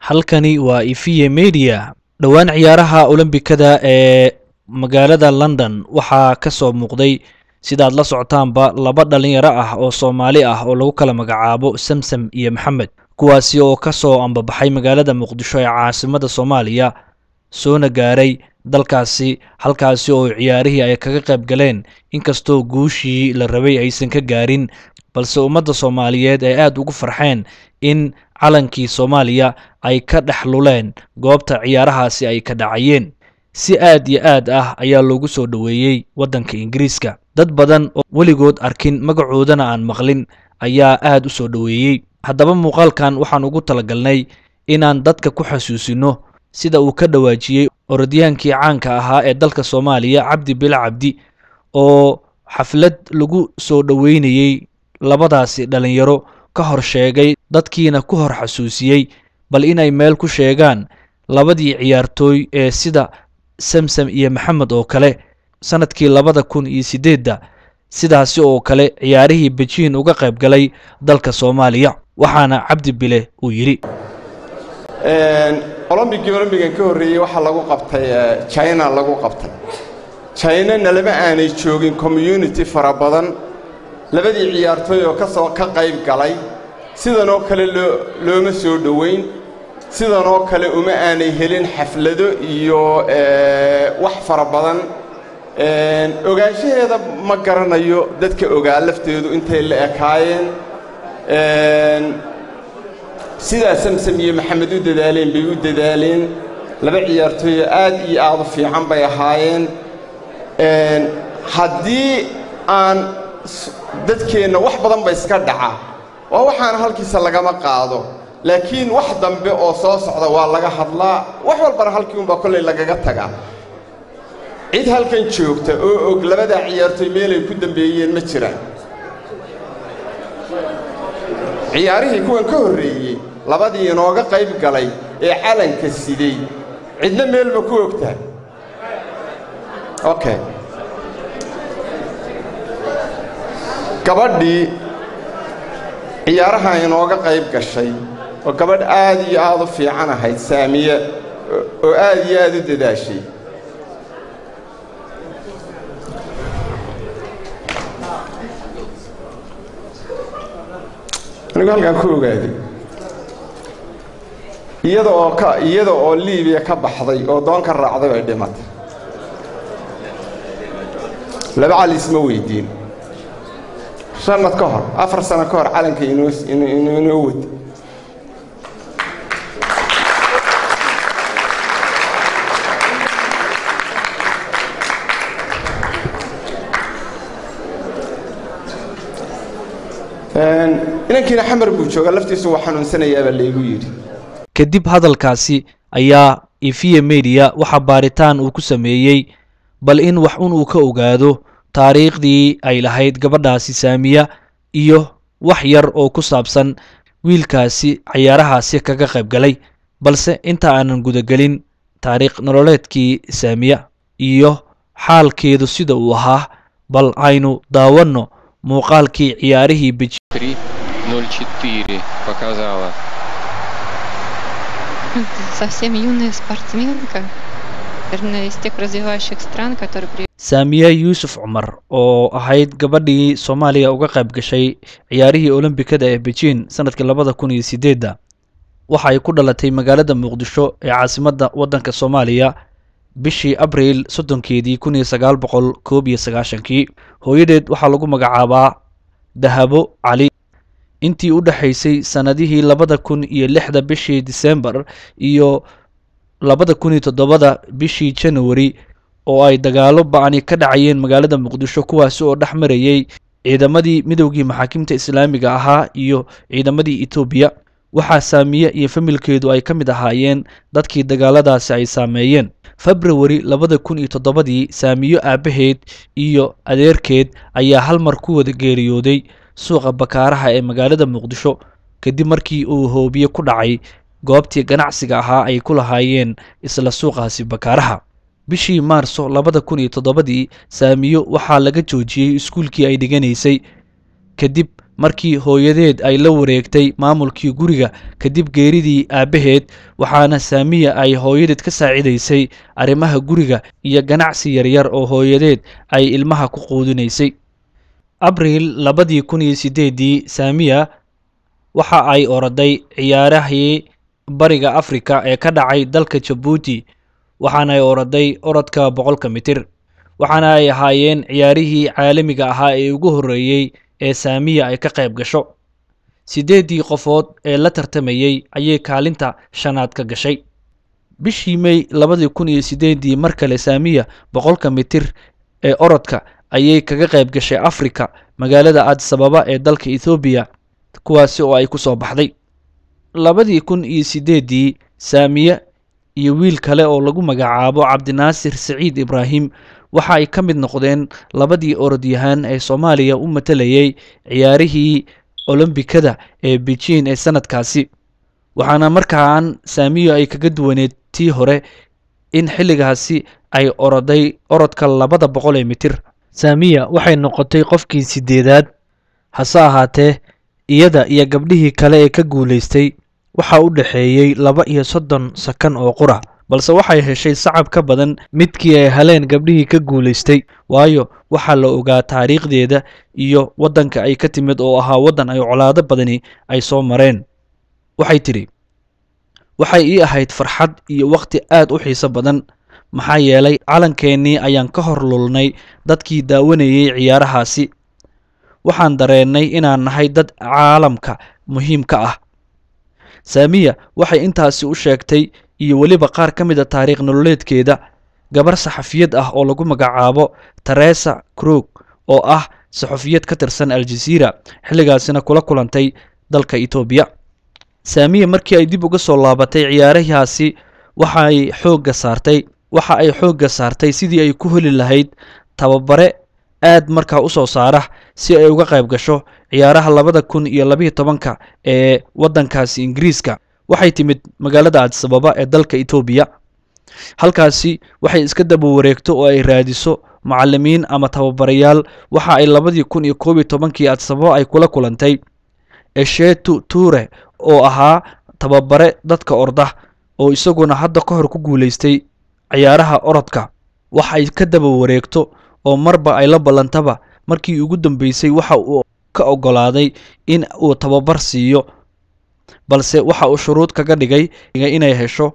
halkani waa Ifie Media. dhawaan ciyaaraha Olombikada ee magaalada London waxaa ka soo muuqday sidaad la socotaanba laba dhalinyaro ah oo Soomaali ah oo lagu kala magacaabo Samsam iyo Maxamed, kuwaasi oo ka soo ambabaxay magaalada Muqdisho ee caasimadda Soomaaliya soona gaaray dalkaasi halkaasi oo ciyaarihii ay kaga qayb galeen inkastoo guushii la rabay aysan ka gaarin, balse ummadda Soomaaliyeed ay aad ugu farxeen in calankii Soomaaliya ay ka dhaxluleen goobta ciyaarahaasi ay ka dhacayeen. si aad iyo aad ah ayaa loogu soo dhaweeyay waddanka Ingiriiska. dad badan oo weligood arkin magacoodana aan maqlin ayaa aad u soo dhaweeyay. haddaba muuqaalkan waxaan ugu talagalnay inaan dadka ku xasuusino sida uu ka dhawaajiyay orodiyaankii caanka ahaa ee dalka Soomaaliya Cabdi Bilo Cabdi oo xaflad lagu soo dhaweynayay labadaasi dhalinyaro ka hor sheegay dadkiina ku hor xasuusiyay bal inay meel ku sheegaan labadii ciyaartooy ee sida Samsam iyo Maxamed oo kale sanadkii 2008 sidaasi oo kale ciyaarihii Beijing uga qayb galay dalka Soomaaliya. waxaana Cabdi Bile uu yiri Olympigan ka horeeyay waxa lagu qabtay China lagu qabtay. China nalama aanay joogin community fara badan labadii ciyaartooy oo ka qayb galay sidan oo kale looma soo dhaweyn, sidan oo kale uma aanay helin xaflado iyo wax fara badan. ogaanshaheeda ma garanayo dadka ogaa lafteedu intay la ekaayeen. sida Samsam iyo Maxamed u dadaaleen bay u dadaaleen, laba ciyaartooy aad iyo aad u fiican bay ahaayeen. haddii aan dadkeena wax badan bay iska dhaca waa waxaan halkiisa lagama qaado, laakiin wax dambe oo soo socda waa laga hadlaa, wax walbana halkii unbaa kolley lagaga tagaa. cid halkan joogta oo og labada ciyaartooy meelay ku dambeeyeen ma jiraan. ciyaarihii kuwan ka horreeyay labadii inooga qayb galay ee calanka siday cidna meelba ku ogtaa. okay, gabadhii ciyaaraha inooga qayb gashay oo gabadh aad iyo aad u fiican ahayd Saamiya oo aad iyo aad u dadaashay. anigu halkan ku ogaaday iyada oo Liibiya ka baxday oo doon ka raacday ay dhimatay. laba calis ma weydiin sanad ka hor 4 sano ka hor calanka inoo wad. inankiina xamar buu joogaa laftiisu waa xanuunsanayaa baa laygu yidhi. kadib hadalkaasi ayaa Ifie Media waxa baaritaan uu ku sameeyay bal in wax uu ka ogaado taariikhdii ay lahayd gabadhaasi Saamiya iyo wax yar oo ku saabsan wiilkaasi ciyaarahaasi kaga qayb galay. balse inta aanan gudagelin taariikh nololeedkii Saamiya iyo xaalkeedu sida uu ahaa, bal aynu daawano muuqaalkii ciyaarihii Beijing. 3:04 показала. Совсем юная спортсменка, наверное, из тех развивающих стран, которые... Saamiya Yuusuf Cumar oo ahayd gabadhii Soomaaliya uga qayb gashay ciyaarihii Olombikada ee Beijing sanadkii 2008 waxa ay ku dhalatay magaalada Muqdisho ee caasimadda waddanka Soomaaliya bishii Abriil 30keedii 1991. hooyadeed waxaa lagu magacaabaa Dahabo Cali. intii u dhaxaysay sanadihii 2006 bishii December iyo 2007 bishii January oo ay dagaalo ba'ani ka dhacayeen magaalada Muqdisho, kuwaas oo dhaxmarayay ciidamadii midowgii maxaakiimta Islaamiga ahaa iyo ciidamadii Ethiopia. waxaa Saamiya iyo familkeedu ay ka mid ahaayeen dadkii dagaaladaasi ay saameeyeen. February 2007 Saamiyo aabaheed iyo adeerkeed ayaa hal mar ku wada geeriyooday suuqa Bakaaraha ee magaalada Muqdisho kadib markii uu hoobiye ku dhacay goobtii ganacsiga ahaa ay ku lahaayeen isla suuqaasi Bakaaraha. bishii Maarso 2007 Saamiyo waxaa laga joojiyay iskuulkii ay dhiganaysay kadib markii hooyadeed ay la wareegtay maamulkii guriga kadib geeridii aabbaheed, waxaana saamiya ay hooyadeed ka saacidaysay arrimaha guriga iyo ganacsi yaryar oo hooyadeed ay ilmaha ku quudinaysay. abriil 2008 saamiya waxa ay oroday ciyaarahii bariga Afrika ee ka dhacay dalka Djibouti, waxaana ay oroday orodka 100 mitir, waxaana ay ahaayeen ciyaarihii caalamiga ahaa ee ugu horeeyay ee saamiya ay ka qayb gasho. 8 qofood ee la tartamayay ayay kaalinta shanaad ka gashay. bishii May 2008 mar kale saamiya 100 mitir ee orodka ayay kaga qayb gashay Afrika magaalada Addis Ababa ee dalka Ethiopia, kuwaasi oo ay ku soo baxday. 2008 saamiya iyo wiil kale oo lagu magacaabo Cabdinaasir Saciid Ibraahim waxa ay ka mid noqdeen labadii orodyahan ee Soomaaliya u matalayay ciyaarihii Olombikada ee Beijing ee sanadkaasi, waxaana markaan saamiya ay kaga duwaneed tii hore in xilligaasi ay oroday orodka 200 mitir. saamiya waxay noqotay qofkii 8aad, hase ahaatee iyada iyo gabdhihii kale ee ka guulaystay waxa u dhaxeeyay 32 sakan oo qura, balse waxay heshay sacab ka badan midkii ay heleen gabdhihii ka guulaystay, waayo waxaa la ogaa taariikhdeeda iyo waddanka ay ka timid oo ahaa waddan ay colaado badani ay soo mareen. waxay tidhi, waxay ii ahayd farxad iyo waqti aad u xiiso badan, maxaa yeelay calankeenii ayaan ka hor lulnay dadkii daawanayay ciyaarahaasi. waxaan dareennay inaan nahay dad caalamka muhiimka ah. saamiya waxay intaasi u sheegtay iyo weliba qaar ka mid a taariikh nololeedkeeda gabar saxafiyad ah oo lagu magacaabo Teresa Krug oo ah saxafiyad ka tirsan Al Jazeera, xilligaasina kula kulantay dalka Ethiopia. saamiya markii ay dib uga soo laabatay ciyaarahaasi waxa ay xoogga saartay sidii ay ku heli lahayd tababare aad markaa u soo saara si ay uga qayb gasho ciyaaraha 2012 ee waddankaasi Ingiriiska. waxay timid magaalada Addis Ababa ee dalka Ethiopia, halkaasi waxay iska daba wareegto oo ay raadiso macallimiin ama tababarayaal. waxa ay 2011 Addis Ababa ay kula kulantay Eshetu Ture oo ahaa tababare dadka orda oo isaguna hadda ka hor ku guulaystay ciyaaraha orodka. waxay ka daba wareegto oo marba ay la ballantaba markii ugu dambeysay waxa uu ka ogolaaday in uu tababar siiyo, balse waxa uu shuruud kaga dhigay inay hesho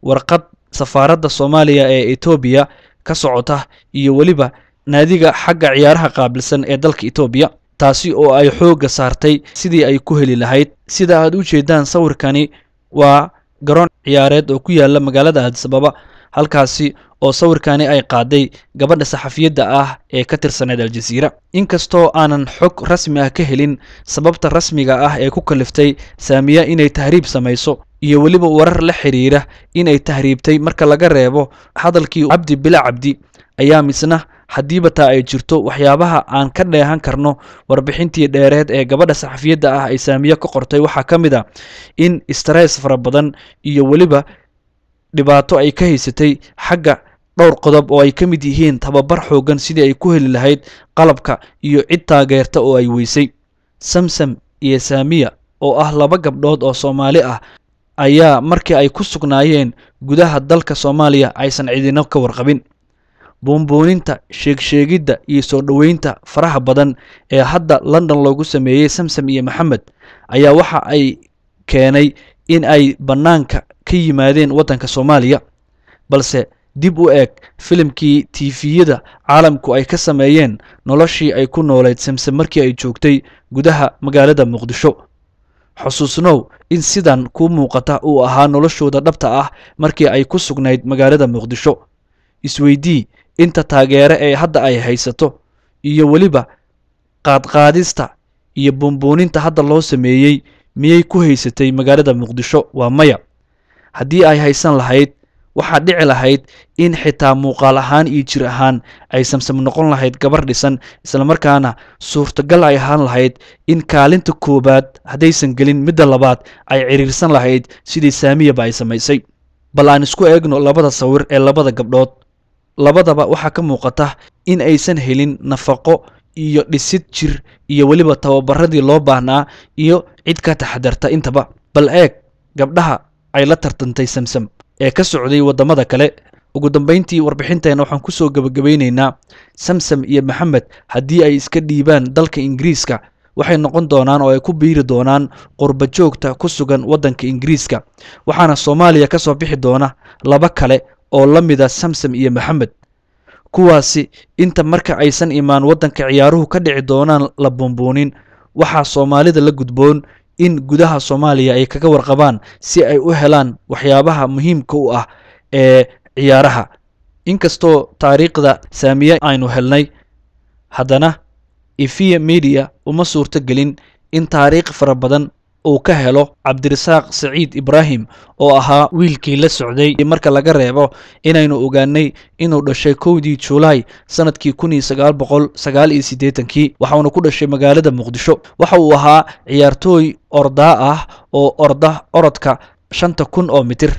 warqad safaaradda Soomaaliya ee Ethiopia ka socota iyo weliba naadiga xagga ciyaaraha qaabilsan ee dalka Ethiopia, taasi oo ay xoogga saartay sidii ay ku heli lahayd. sida aad u jeedaan sawirkani waa garoon ciyaareed oo ku yaala magaalada Addis Ababa, halkaasi oo sawirkani ay qaaday gabadha saxafiyadda ah ee ka tirsaneed Al Jazeera. inkastoo aanan xog rasmi ah ka helin sababta rasmiga ah ee ku kaliftay saamiya inay tahriib samayso iyo weliba warar la xiriira inay tahriibtay marka laga reebo hadalkii Cabdi Bila Cabdi, ayaa misna haddiiba taa ay jirto waxyaabaha aan ka dheehan karno warbixintii dheereed ee gabadha saxafiyadda ah ay saamiya ka qortay waxaa ka mid ah in stress fara badan iyo weliba dhibaato ay ka haysatay xagga dhowr qodob oo ay ka mid yihiin tababar xoogan sidii ay ku heli lahayd qalabka iyo cid taageerta oo ay weysay. Samsam iyo saamiya oo ah 2 gabdhood oo Soomaali ah ayaa markii ay ku sugnaayeen gudaha dalka Soomaaliya aysan cidina ka warqabin. buunbuuninta, sheegidda iyo soo dhaweynta faraha badan ee hadda London loogu sameeyay Samsam iyo Maxamed ayaa waxa ay keenay in ay banaanka ka yimaadeen waddanka Soomaaliya, balse dib u eeg filimkii TV-yada caalamku ay ka sameeyeen noloshii ay ku nooleed Samsam markii ay joogtay gudaha magaalada Muqdisho. xusuusnow in sidan ku muuqata uu ahaa noloshooda dhabta ah markii ay ku sugnayd magaalada Muqdisho. isweydii inta taageere ee hadda ay haysato iyo weliba qaadqaadista iyo buunbuuninta hadda loo sameeyey miyay ku haysatay magaalada Muqdisho? waa maya. haddii ay haysan lahayd waxaa dhici lahayd in xitaa muuqaal ahaan iyo jir ahaan ay Samsam noqon lahayd gabar dhisan, isla markaana suurtagal ay ahaan lahayd in kaalinta koobaad haddaysan gelin midda labaad ay ciriirsan lahayd sidii saamiyaba ay samaysay. bal aan isku eegno labada sawir ee labada gabdhood. labadaba waxaa ka muuqata in aysan helin nafaqo iyo dhisid jir iyo weliba tababaradii loo baahnaa iyo cid ka taxadarta intaba. bal eeg gabdhaha ay la tartantay Samsam ee ka socday wadamada kale. ugu dambeyntii warbixinteena waxaan ku soo gabagabeynaynaa Samsam iyo Maxamed haddii ay iska dhiibaan dalka Ingiriiska waxay noqon doonaan oo ay ku biiri doonaan qurba joogta ku sugan wadanka Ingiriiska, waxaana Soomaaliya ka soo bixi doona laba kale oo la mid ah Samsam iyo Maxamed, kuwaasi inta marka aysan imaan wadanka ciyaaruhu ka dhici doonaan la buunbuunin. waxaa Soomaalida la gudboon in gudaha Soomaaliya ay kaga warqabaan si ay u helaan waxyaabaha muhiimka u ah ee ciyaaraha. inkastoo taariikhda saamiye aynu helnay, haddana Ifia Media uma suurto gelin in taariikh fara badan uu ka helo Cabdirasaaq Saciid Ibraahim oo ahaa wiilkii la socday marka laga reebo inaynu ogaanay inuu dhashay 1 Juulaay sanadkii 1989 waxaanu ku dhashay magaalada Muqdisho. waxa uu ahaa ciyaartooy ordaa ah oo orodka 5,000 oo mitir.